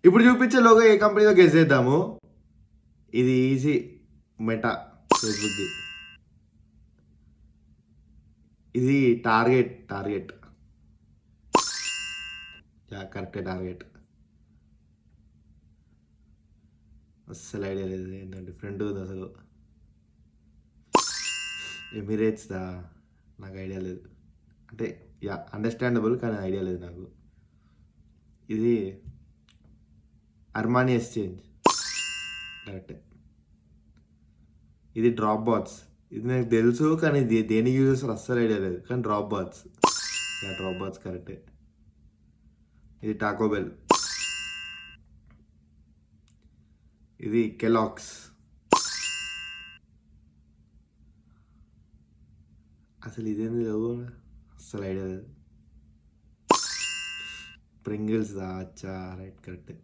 ఇప్పుడు చూపించే లోగో ఏ కంపెనీలో గెస్ చేద్దాము. ఇది ఈజీ. మెటా, ఫేస్బుక్ది. ఇది టార్గెట్. కరెక్టే, టార్గెట్. అస్సలు ఐడియా లేదు, ఏంటంటే డిఫరెంట్ ఉంది అసలు. ఎమిరేట్స్దా, నాకు ఐడియా లేదు. అంటే అండర్స్టాండబుల్, కానీ ఐడియా లేదు నాకు. ఇది అర్మానీ ఎక్స్చేంజ్, కరెక్టే. ఇది డ్రాప్ బాట్స్. ఇది నాకు తెలుసు, కానీ ఇది దేనికి యూజ్ చేస్తారు అస్సలు ఐడియా లేదు, కానీ డ్రాప్ బాట్స్ కరెక్టే. ఇది టాకోబెల్. ఇది కెలాక్స్. అసలు ఇదేంది లేవు, అస్సలు ఐడియా లేదు. ప్రింగిల్స్ దా, అచ్చా రైట్, కరెక్టే.